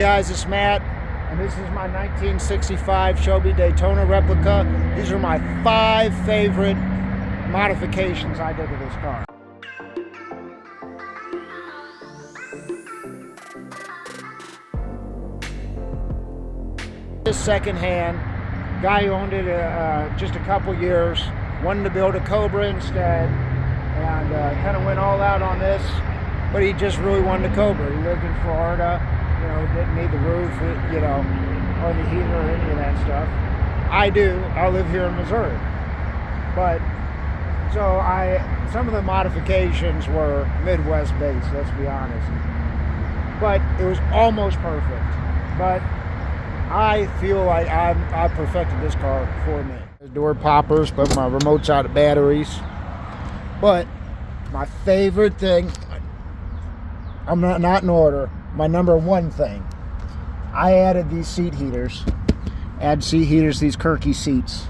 Hey guys, it's Matt, and this is my 1965 Shelby Daytona replica. These are my 5 favorite modifications I did to this car. This secondhand, guy who owned it just a couple years, wanted to build a Cobra instead, and kind of went all out on this, but he just really wanted a Cobra. He lived in Florida. You know, didn't need the roof, you know, or the heater or any of that stuff. I do. I live here in Missouri. But, so some of the modifications were Midwest based, let's be honest. But it was almost perfect. But I feel like I perfected this car for me. Door poppers, but my remote's out of batteries. But my favorite thing, I'm not in order. My number one thing, I added these seat heaters. These Kirky seats.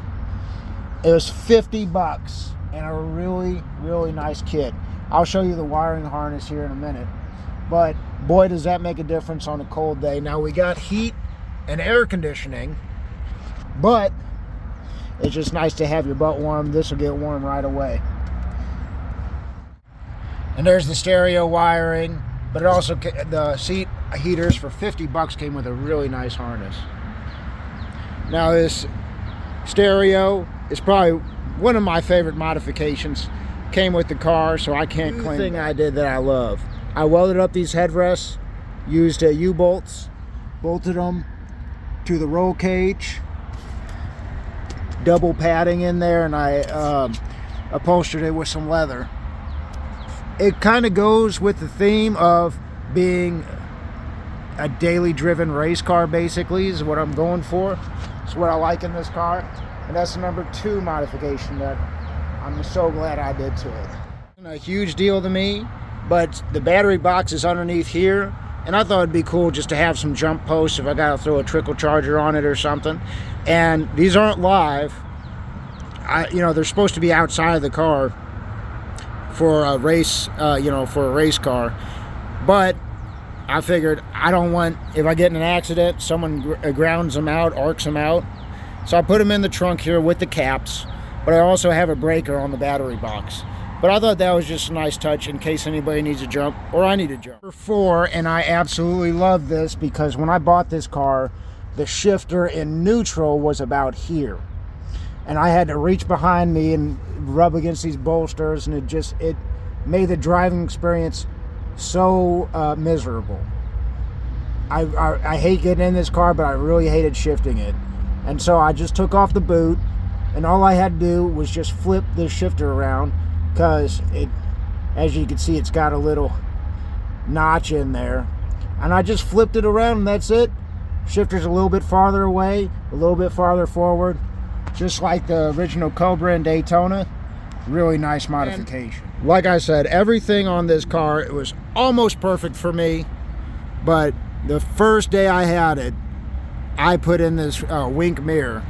It was $50 and a really, really nice kit. I'll show you the wiring harness here in a minute. But boy, does that make a difference on a cold day. Now we got heat and air conditioning, but it's just nice to have your butt warm. This will get warm right away. And there's the stereo wiring. But it also, the seat heaters for $50 came with a really nice harness. Now this stereo is probably one of my favorite modifications. Came with the car, so I can't claim. The thing I did that I love, I welded up these headrests, used U-bolts, bolted them to the roll cage, double padding in there, and I upholstered it with some leather. It kind of goes with the theme of being a daily driven race car, basically, is what I'm going for. It's what I like in this car. And that's the number 2 modification that I'm so glad I did to it. It's a huge deal to me, but the battery box is underneath here. And I thought it'd be cool just to have some jump posts if I got to throw a trickle charger on it or something. And these aren't live. They're supposed to be outside of the car for a race, for a race car. But I figured I don't want, if I get in an accident, someone grounds them out, arcs them out. So I put them in the trunk here with the caps, but I also have a breaker on the battery box. But I thought that was just a nice touch in case anybody needs a jump, or I need a jump. Number 4, and I absolutely love this because when I bought this car, the shifter in neutral was about here. And I had to reach behind me and rub against these bolsters, and it made the driving experience so miserable. I hate getting in this car, but I really hated shifting it. And so I just took off the boot, and all I had to do was just flip the shifter around, because as you can see, it's got a little notch in there. And I just flipped it around, and that's it. Shifter's a little bit farther away, a little bit farther forward, just like the original Cobra in Daytona. Really nice modification. And like I said, everything on this car, it was almost perfect for me, but the first day I had it, I put in this wink mirror,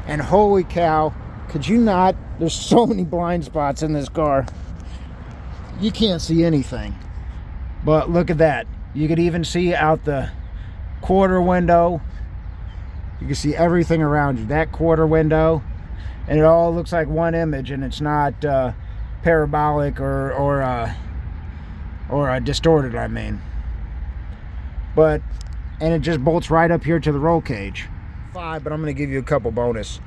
and holy cow, could you not, there's so many blind spots in this car. You can't see anything. But look at that. You could even see out the quarter window. You can see everything around you. That quarter window, and it all looks like one image, and it's not parabolic or distorted, I mean. And it just bolts right up here to the roll cage. 5, but I'm going to give you a couple bonus.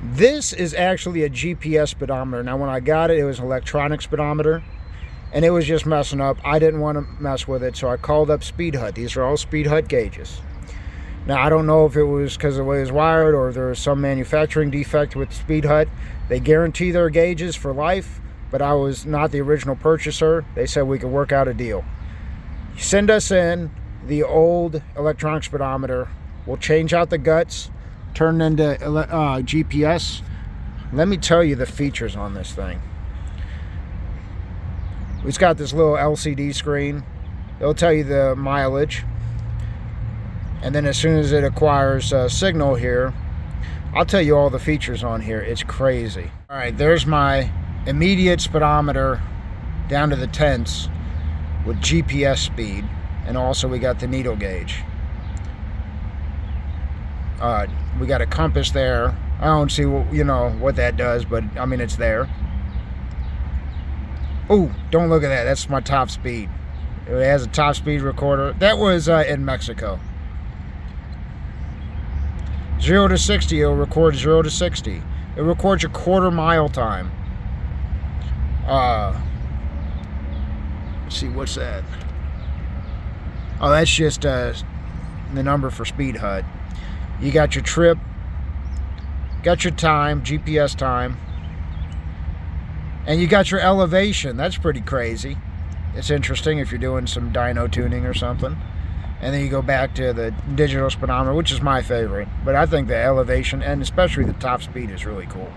This is actually a GPS speedometer. Now, when I got it, it was an electronic speedometer, and it was just messing up. I didn't want to mess with it, so I called up Speed Hut. These are all Speed Hut gauges. Now, I don't know if it was because of the way it was wired or if there was some manufacturing defect with Speed Hut. They guarantee their gauges for life, but I was not the original purchaser. They said we could work out a deal. Send us in the old electronic speedometer. We'll change out the guts, turn it into GPS. Let me tell you the features on this thing. It's got this little LCD screen. It'll tell you the mileage. And then as soon as it acquires signal here, I'll tell you all the features on here. It's crazy. All right, there's my immediate speedometer down to the tenths with GPS speed. And also we got the needle gauge. We got a compass there. I don't see what, what that does, but I mean, it's there. Oh, don't look at that. That's my top speed. It has a top speed recorder. That was in Mexico. 0 to 60, it'll record 0 to 60. It records your quarter mile time. Let's see, what's that? Oh, that's just the number for Speed Hut. You got your trip, got your time, GPS time, and you got your elevation. That's pretty crazy. It's interesting if you're doing some dyno tuning or something. And then you go back to the digital speedometer, which is my favorite. But I think the elevation, and especially the top speed, is really cool.